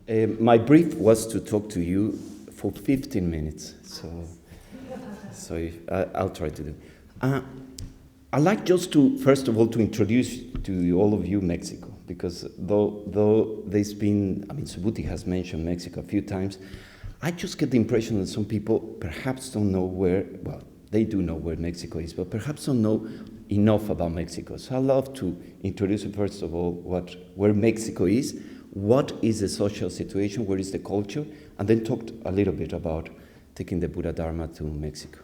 My brief was to talk to you for 15 minutes, so I'll try to do. I'd like just to, first of all, to introduce to all of you Mexico, because though there's been, Subuti has mentioned Mexico a few times, I just get the impression that some people perhaps don't know they do know where Mexico is, but perhaps don't know enough about Mexico. So I'd love to introduce, first of all, where Mexico is, what is the social situation, where is the culture, and then talk a little bit about taking the Buddha Dharma to Mexico.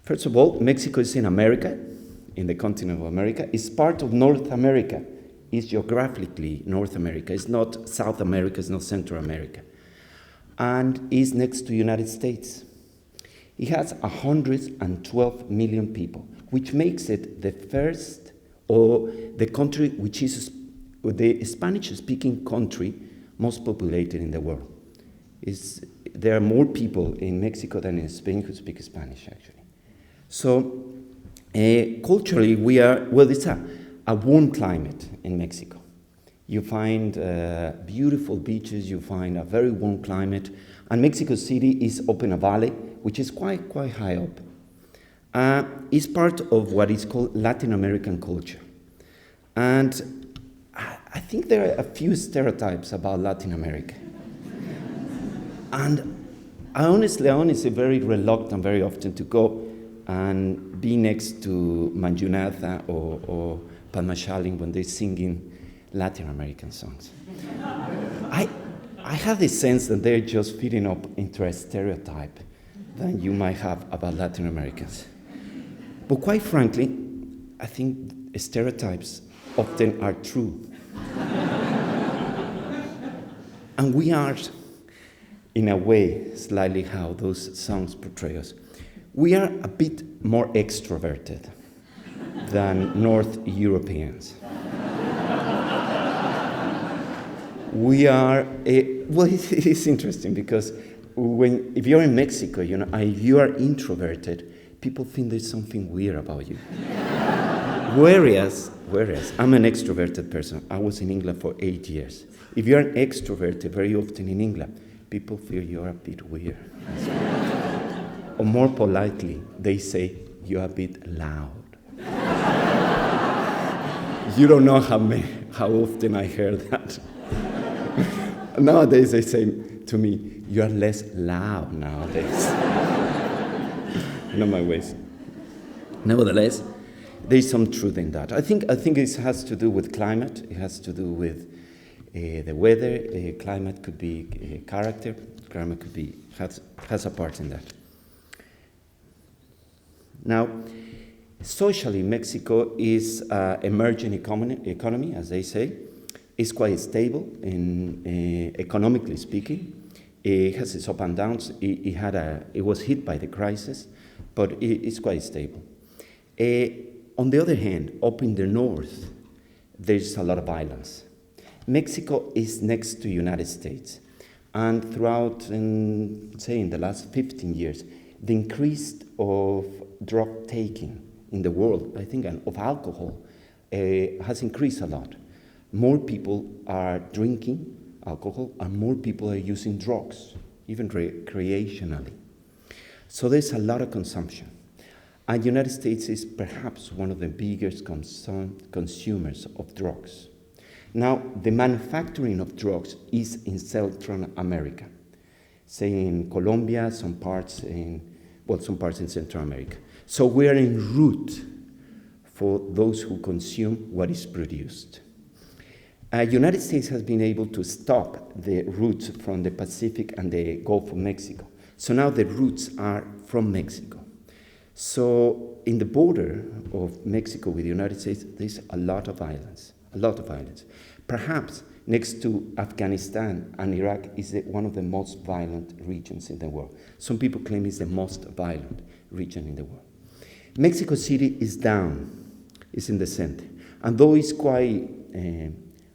First of all, Mexico is in America, in the continent of America. It's part of North America. It's geographically North America. It's not South America, it's not Central America. And is next to the United States. It has 112 million people, which makes it the first, or the country which is the Spanish-speaking country most populated in the world. There are more people in Mexico than in Spain who speak Spanish, actually. So, culturally, it's a warm climate in Mexico. You find beautiful beaches, you find a very warm climate, and Mexico City is up in a valley, which is quite high up. It's part of what is called Latin American culture. And I think there are a few stereotypes about Latin America. And I honestly very reluctant very often to go and be next to Manjunatha or Padmashalim when they're singing Latin American songs. I have the sense that they're just feeding up into a stereotype that you might have about Latin Americans. But quite frankly, I think stereotypes often are true. And we are, in a way, slightly how those songs portray us. We are a bit more extroverted than North Europeans. We are, it is interesting because if you're in Mexico, if you are introverted, people think there's something weird about you. Whereas I'm an extroverted person. I was in England for 8 years. If you're an extroverted, very often in England, people feel you're a bit weird. Or more politely, they say, you're a bit loud. You don't know how often I heard that. Nowadays, they say to me, you're less loud nowadays. Not my ways. Nevertheless, there's some truth in that. I think it has to do with climate. It has to do with the weather. Climate could be character. Climate could be has a part in that. Now, socially, Mexico is an emerging economy, as they say. It's quite stable, economically speaking. It has its ups and downs. It was hit by the crisis, but it's quite stable. On the other hand, up in the north, there's a lot of violence. Mexico is next to the United States. And throughout, in the last 15 years, the increase of drug taking in the world, I think, and of alcohol, has increased a lot. More people are drinking alcohol, and more people are using drugs, even recreationally. So there's a lot of consumption. And the United States is perhaps one of the biggest consumers of drugs. Now, the manufacturing of drugs is in Central America, say in Colombia, some parts in Central America. So we are en route for those who consume what is produced. United States has been able to stop the routes from the Pacific and the Gulf of Mexico. So now the routes are from Mexico. So in the border of Mexico with the United States, there's a lot of violence. Perhaps next to Afghanistan and Iraq is one of the most violent regions in the world. Some people claim it's the most violent region in the world. Mexico City is down, it's in the center. And though it's quite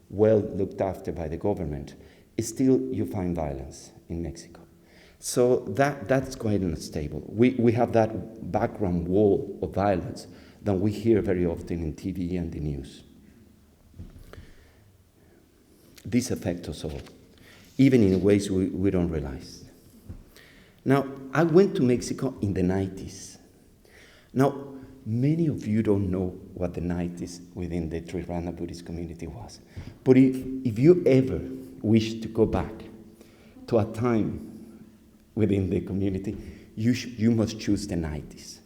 well looked after by the government, still you find violence in Mexico. So that's quite unstable. We have that background wall of violence that we hear very often in TV and the news. This affects us all. even in ways we don't realize. Now, I went to Mexico in the 90s. Now, many of you don't know what the 90s within the Triratna Buddhist community was. But if you ever wish to go back to a time within the community, you must choose the 90s.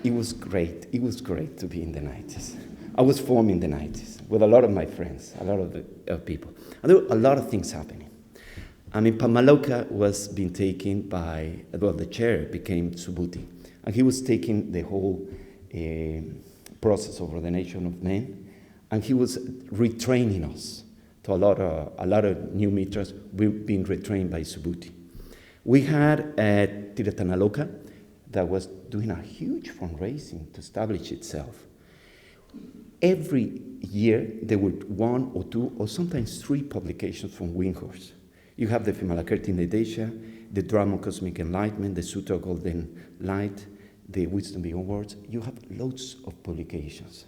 It was great. It was great to be in the 90s. I was formed in the 90s with a lot of my friends, a lot of people. And there were a lot of things happening. I mean, Pamaloka was being taken by, the chair became Subhuti. And he was taking the whole process of ordination of men. And he was retraining us to a lot of new mitras. We've been retrained by Subhuti. We had Triratna Loka that was doing a huge fundraising to establish itself. Every year, there were 1 or 2 or sometimes 3 publications from Winghorse. You have the Vimalakirti Nidesha, the Dharma Cosmic Enlightenment, the Sutra Golden Light, the Wisdom Beyond Words. You have loads of publications.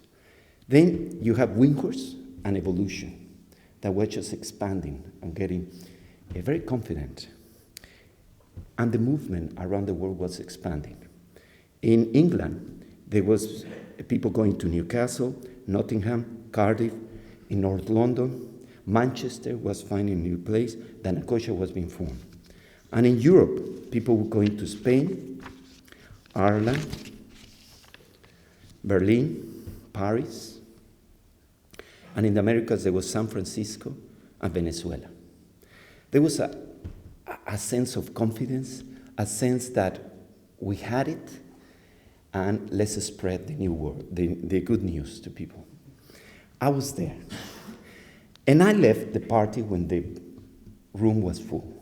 Then you have Winghorse and Evolution that were just expanding and getting very confident. And the movement around the world was expanding. In England, there was people going to Newcastle, Nottingham, Cardiff, in North London. Manchester was finding a new place. Dhanakosha was being formed. And in Europe, people were going to Spain, Ireland, Berlin, Paris. And in the Americas, there was San Francisco and Venezuela. There was a sense of confidence, a sense that we had it, and let's spread the new word, the good news to people. I was there. And I left the party when the room was full.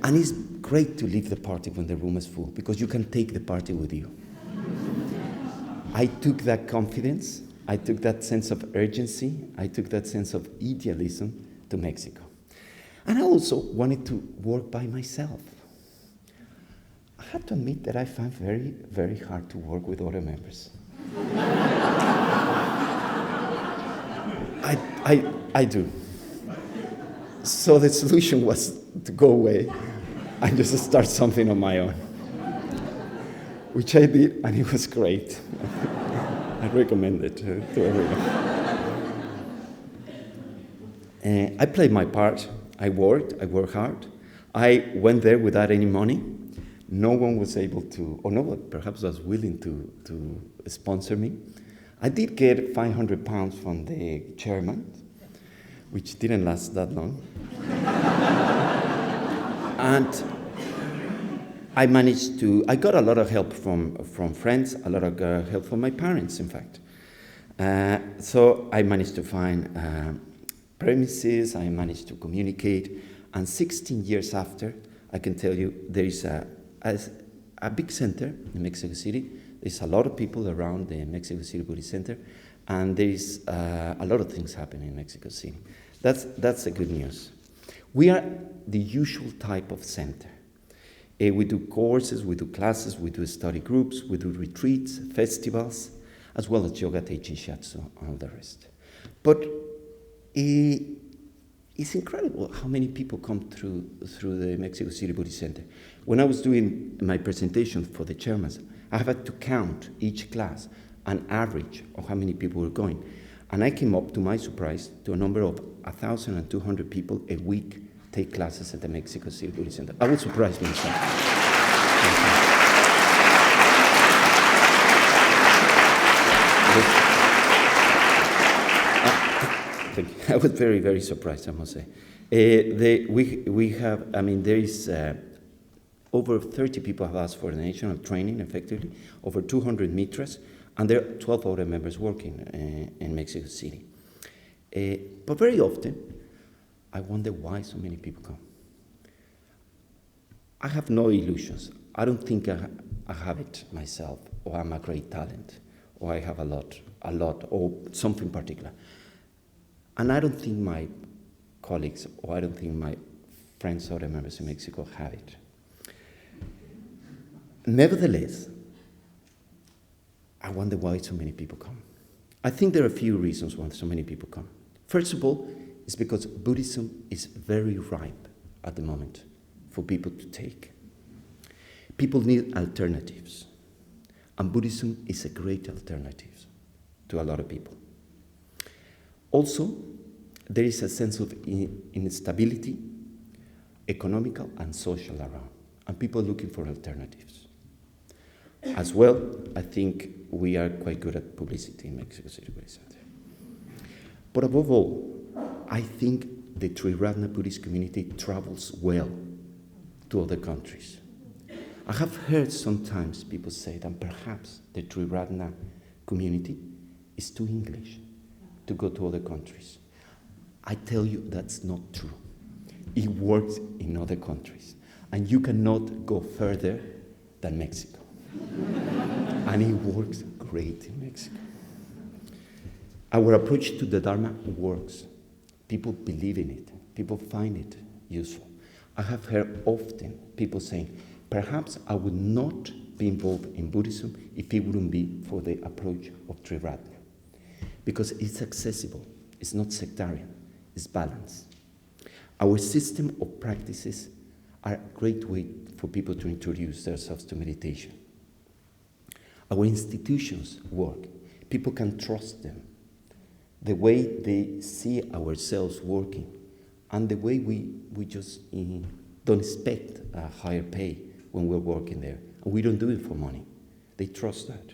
And it's great to leave the party when the room is full, because you can take the party with you. I took that confidence, I took that sense of urgency, I took that sense of idealism to Mexico. And I also wanted to work by myself. I have to admit that I find very, very hard to work with other members. I do. So the solution was to go away and just start something on my own, which I did, and it was great. I recommend it to everyone. I played my part. I worked hard. I went there without any money. No one was able to, or no one perhaps was willing to sponsor me. I did get 500 pounds from the chairman, which didn't last that long. And I got a lot of help from friends, a lot of help from my parents, in fact. So I managed to find premises, I managed to communicate, and 16 years after, I can tell you there is a big center in Mexico City. There's a lot of people around the Mexico City Buddhist Center, and there's a lot of things happening in Mexico City. That's the good news. We are the usual type of center. We do courses, we do classes, we do study groups, we do retreats, festivals, as well as yoga, tai chi, shiatsu, and all the rest. But it's incredible how many people come through the Mexico City Buddhist Center. When I was doing my presentation for the chairman, I had to count each class, an average of how many people were going. And I came up, to my surprise, to a number of 1,200 people a week take classes at the Mexico City Buddhist Center. I was surprised myself. Thank you. I was very, very surprised, I must say. We have, there is over 30 people have asked for ordination and training, effectively, over 200 mitras, and there are 12 other members working in Mexico City. But very often, I wonder why so many people come. I have no illusions. I don't think I have it myself, or I'm a great talent, or I have a lot, or something particular. And I don't think my colleagues, or I don't think my friends or other members in Mexico have it. Nevertheless, I wonder why so many people come. I think there are a few reasons why so many people come. First of all, is because Buddhism is very ripe at the moment for people to take. People need alternatives, and Buddhism is a great alternative to a lot of people. Also, there is a sense of instability, economical and social around, and people are looking for alternatives. As well, I think we are quite good at publicity in Mexico City. But above all, I think the Triratna Buddhist community travels well to other countries. I have heard sometimes people say that perhaps the Triratna community is too English to go to other countries. I tell you that's not true. It works in other countries, and you cannot go further than Mexico. And it works great in Mexico. Our approach to the Dharma works. People believe in it. People find it useful. I have heard often people saying, perhaps I would not be involved in Buddhism if it wouldn't be for the approach of Triratna. Because it's accessible, it's not sectarian, it's balanced. Our system of practices are a great way for people to introduce themselves to meditation. Our institutions work. People can trust them. The way they see ourselves working, and the way we just don't expect a higher pay when we're working there. And we don't do it for money. They trust that.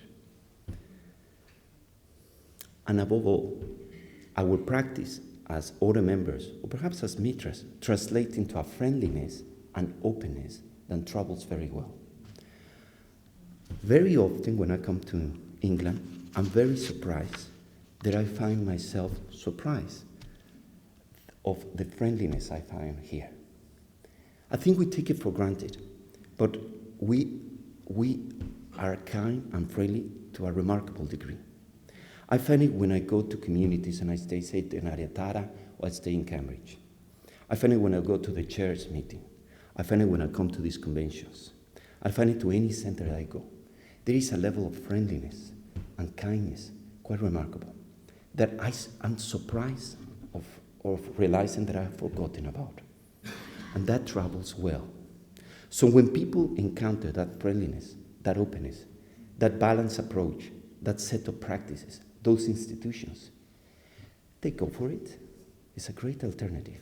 And above all, our practice as order members, or perhaps as mitras, translate into a friendliness and openness that travels very well. Very often when I come to England, I'm very surprised that I find myself surprised of the friendliness I find here. I think we take it for granted, but we are kind and friendly to a remarkable degree. I find it when I go to communities and I stay, say, in Ariatara, or I stay in Cambridge. I find it when I go to the church meeting. I find it when I come to these conventions. I find it to any center that I go. There is a level of friendliness and kindness quite remarkable that I'm surprised of realizing that I have forgotten about. And that travels well. So when people encounter that friendliness, that openness, that balanced approach, that set of practices, those institutions, they go for it. It's a great alternative.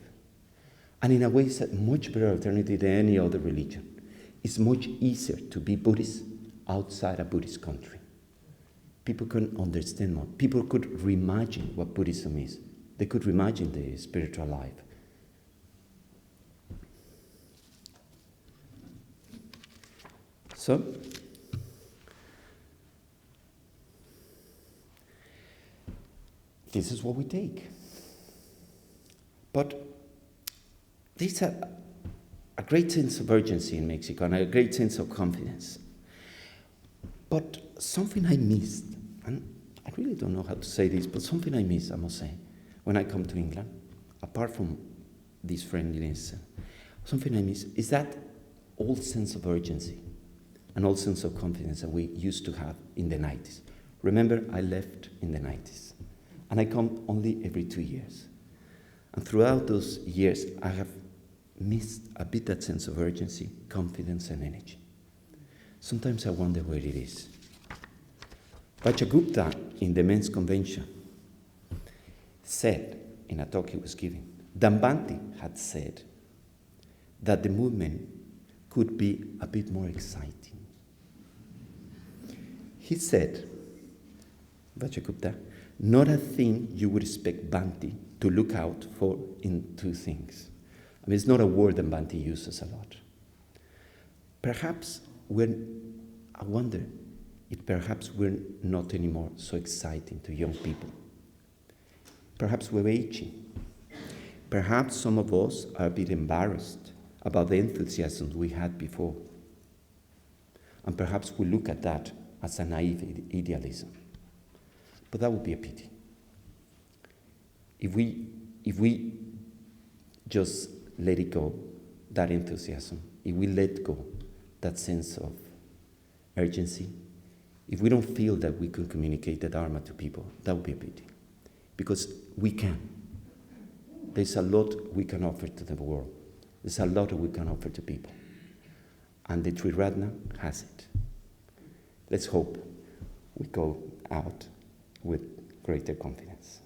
And in a way, it's a much better alternative than any other religion. It's much easier to be Buddhist outside a Buddhist country. People can understand more. People could reimagine what Buddhism is. They could reimagine the spiritual life. So, this is what we take. But there's a great sense of urgency in Mexico and a great sense of confidence. But something I missed, and I really don't know how to say this, but something I missed, I must say, when I come to England, apart from this friendliness, something I miss is that old sense of urgency, an old sense of confidence that we used to have in the 90s. Remember, I left in the 90s, and I come only every 2 years. And throughout those years, I have missed a bit that sense of urgency, confidence, and energy. Sometimes I wonder where it is. Vajragupta, in the men's convention, said in a talk he was giving, Dambhante had said that the movement could be a bit more exciting. He said, Vajragupta, not a thing you would expect Bhante to look out for in two things. I mean, it's not a word that Bhante uses a lot. Perhaps I wonder if perhaps we're not anymore so exciting to young people. Perhaps we're aging. Perhaps some of us are a bit embarrassed about the enthusiasm we had before. And perhaps we look at that as a naive idealism. But that would be a pity. If we just let it go, that enthusiasm, if we let go that sense of urgency, if we don't feel that we can communicate the Dharma to people, that would be a pity. Because we can. there's a lot we can offer to the world. There's a lot we can offer to people. And the Triratna has it. Let's hope we go out with greater confidence.